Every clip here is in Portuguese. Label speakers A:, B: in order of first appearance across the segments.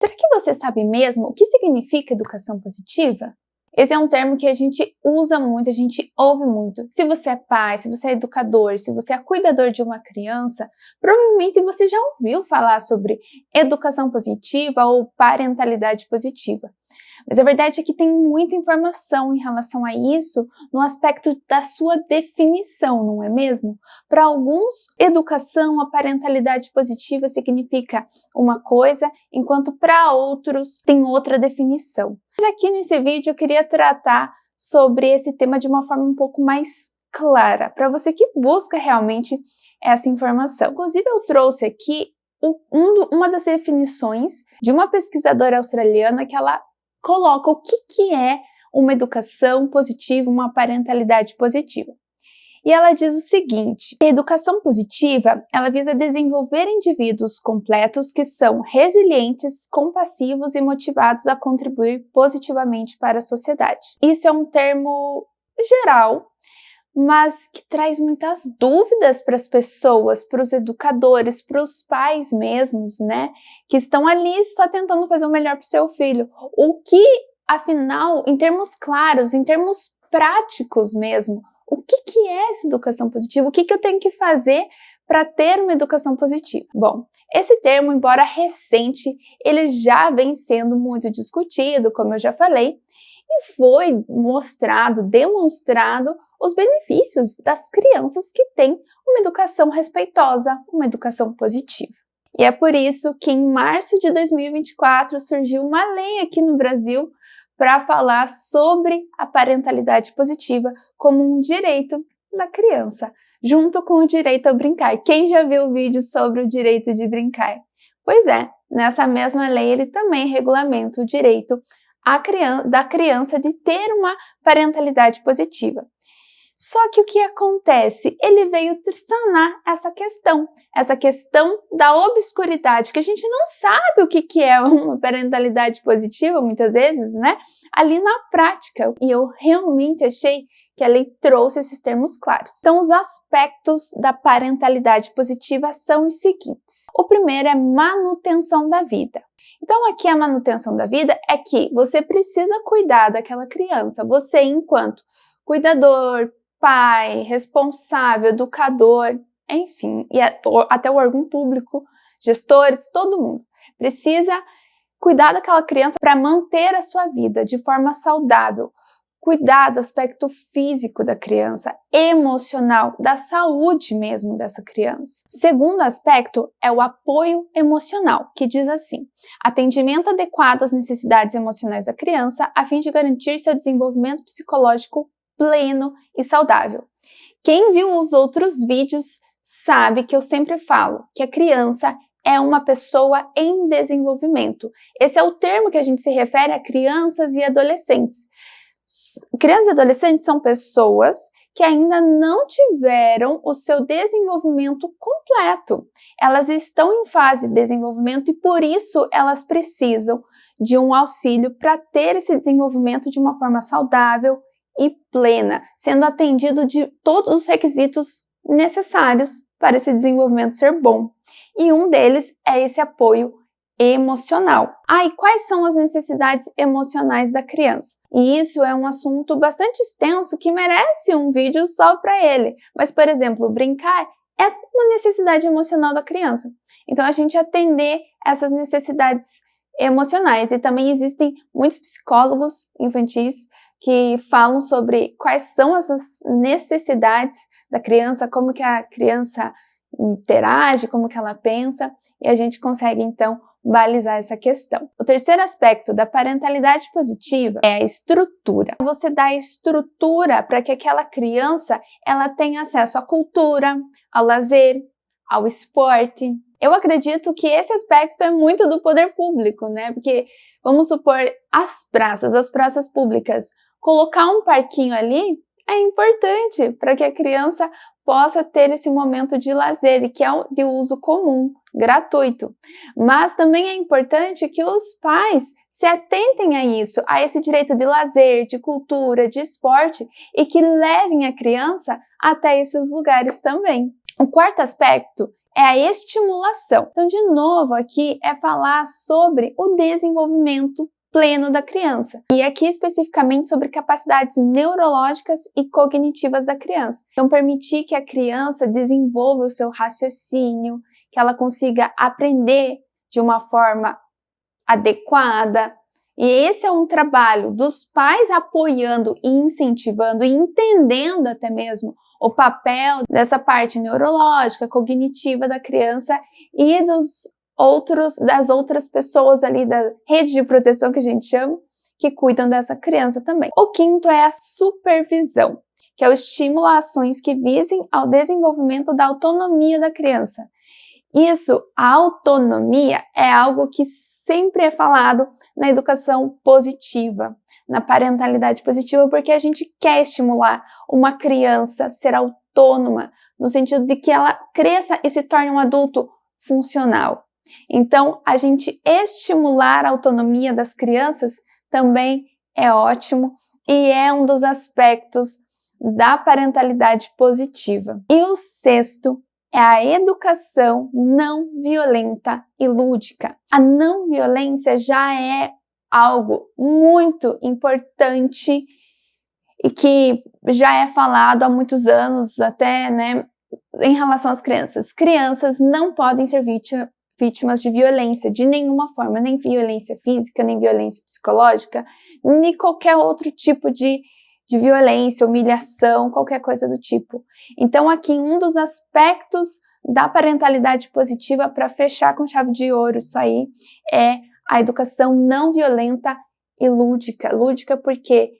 A: Será que você sabe mesmo o que significa educação positiva? Esse é um termo que a gente usa muito, a gente ouve muito. Se você é pai, se você é educador, se você é cuidador de uma criança, provavelmente você já ouviu falar sobre educação positiva ou parentalidade positiva. Mas a verdade é que tem muita informação em relação a isso no aspecto da sua definição, não é mesmo? Para alguns, educação, a parentalidade positiva significa uma coisa, enquanto para outros tem outra definição. Mas aqui nesse vídeo eu queria tratar sobre esse tema de uma forma um pouco mais clara, para você que busca realmente essa informação. Inclusive eu trouxe aqui uma das definições de uma pesquisadora australiana que ela coloca o que é uma educação positiva, uma parentalidade positiva. E ela diz o seguinte: a educação positiva, ela visa desenvolver indivíduos completos que são resilientes, compassivos e motivados a contribuir positivamente para a sociedade. Isso é um termo geral, mas que traz muitas dúvidas para as pessoas, para os educadores, para os pais mesmos, né? Que estão ali só tentando fazer o melhor para o seu filho. O que, afinal, em termos claros, em termos práticos mesmo, o que é essa educação positiva? O que eu tenho que fazer para ter uma educação positiva? Bom, esse termo, embora recente, ele já vem sendo muito discutido, como eu já falei, e foi demonstrado os benefícios das crianças que têm uma educação respeitosa, uma educação positiva. E é por isso que em março de 2024 surgiu uma lei aqui no Brasil para falar sobre a parentalidade positiva como um direito da criança, junto com o direito a brincar. Quem já viu o vídeo sobre o direito de brincar? Pois é, nessa mesma lei ele também regulamenta o direito da criança de ter uma parentalidade positiva. Só que o que acontece? Ele veio sanar essa questão da obscuridade, que a gente não sabe o que é uma parentalidade positiva, muitas vezes, né? Ali na prática. E eu realmente achei que a lei trouxe esses termos claros. Então, os aspectos da parentalidade positiva são os seguintes. O primeiro é manutenção da vida. Então, aqui a manutenção da vida é que você precisa cuidar daquela criança. Você, enquanto cuidador, pai, responsável, educador, enfim, e até o órgão público, gestores, todo mundo precisa cuidar daquela criança para manter a sua vida de forma saudável, cuidar do aspecto físico da criança, emocional, da saúde mesmo dessa criança. O segundo aspecto é o apoio emocional, que diz assim: atendimento adequado às necessidades emocionais da criança a fim de garantir seu desenvolvimento psicológico pleno e saudável. Quem viu os outros vídeos sabe que eu sempre falo que a criança é uma pessoa em desenvolvimento. Esse é o termo que a gente se refere a crianças e adolescentes. Crianças e adolescentes são pessoas que ainda não tiveram o seu desenvolvimento completo. Elas estão em fase de desenvolvimento e por isso elas precisam de um auxílio para ter esse desenvolvimento de uma forma saudável e plena, sendo atendido de todos os requisitos necessários para esse desenvolvimento ser bom. E um deles é esse apoio emocional. E quais são as necessidades emocionais da criança? E isso é um assunto bastante extenso que merece um vídeo só para ele. Mas, por exemplo, brincar é uma necessidade emocional da criança. Então, a gente atender essas necessidades emocionais. E também existem muitos psicólogos infantis que falam sobre quais são essas necessidades da criança, como que a criança interage, como que ela pensa, e a gente consegue, então, balizar essa questão. O terceiro aspecto da parentalidade positiva é a estrutura. Você dá estrutura para que aquela criança ela tenha acesso à cultura, ao lazer, ao esporte. Eu acredito que esse aspecto é muito do poder público, né? Porque, vamos supor, as praças públicas, colocar um parquinho ali é importante para que a criança possa ter esse momento de lazer e que é de uso comum, gratuito. Mas também é importante que os pais se atentem a isso, a esse direito de lazer, de cultura, de esporte e que levem a criança até esses lugares também. O quarto aspecto é a estimulação. Então, de novo, aqui é falar sobre o desenvolvimento pleno da criança. E aqui especificamente sobre capacidades neurológicas e cognitivas da criança. Então, permitir que a criança desenvolva o seu raciocínio, que ela consiga aprender de uma forma adequada. E esse é um trabalho dos pais apoiando e incentivando e entendendo até mesmo o papel dessa parte neurológica, cognitiva da criança e das outras pessoas ali da rede de proteção que a gente chama, que cuidam dessa criança também. O quinto é a supervisão, que é o estímulo a ações que visem ao desenvolvimento da autonomia da criança. A autonomia é algo que sempre é falado na educação positiva, na parentalidade positiva, porque a gente quer estimular uma criança a ser autônoma, no sentido de que ela cresça e se torne um adulto funcional. Então, a gente estimular a autonomia das crianças também é ótimo e é um dos aspectos da parentalidade positiva. E o sexto é a educação não violenta e lúdica. A não violência já é algo muito importante e que já é falado há muitos anos até, em relação às crianças. Crianças não podem ser vítimas de violência de nenhuma forma, nem violência física, nem violência psicológica, nem qualquer outro tipo de violência, humilhação, qualquer coisa do tipo. Então, aqui um dos aspectos da parentalidade positiva, para fechar com chave de ouro isso aí, é a educação não violenta e lúdica. Lúdica porque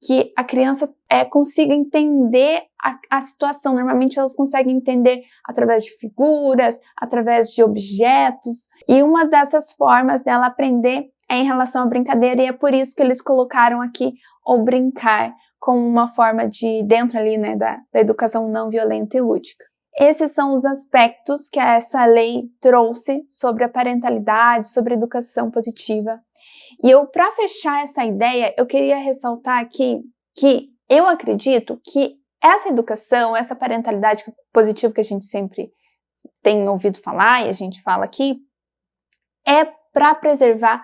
A: que a criança consiga entender a situação. Normalmente elas conseguem entender através de figuras, através de objetos, e uma dessas formas dela aprender é em relação à brincadeira, e é por isso que eles colocaram aqui o brincar como uma forma de, dentro ali, da educação não violenta e lúdica. Esses são os aspectos que essa lei trouxe sobre a parentalidade, sobre a educação positiva. E para fechar essa ideia, eu queria ressaltar aqui que eu acredito que essa educação, essa parentalidade positiva que a gente sempre tem ouvido falar e a gente fala aqui, é para preservar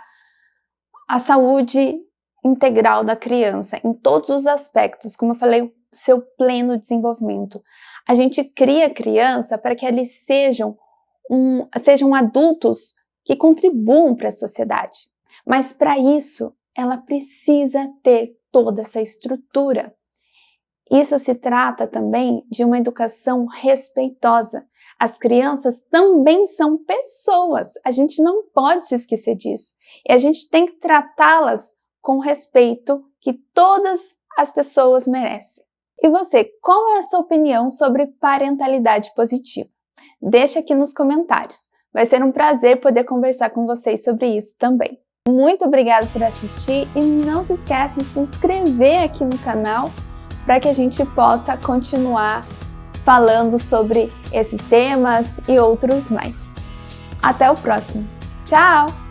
A: a saúde integral da criança, em todos os aspectos, como eu falei, seu pleno desenvolvimento. A gente cria a criança para que eles sejam adultos que contribuam para a sociedade. Mas para isso, ela precisa ter toda essa estrutura. Isso se trata também de uma educação respeitosa. As crianças também são pessoas, a gente não pode se esquecer disso. E a gente tem que tratá-las com o respeito que todas as pessoas merecem. E você, qual é a sua opinião sobre parentalidade positiva? Deixa aqui nos comentários. Vai ser um prazer poder conversar com vocês sobre isso também. Muito obrigada por assistir e não se esquece de se inscrever aqui no canal para que a gente possa continuar falando sobre esses temas e outros mais. Até o próximo. Tchau!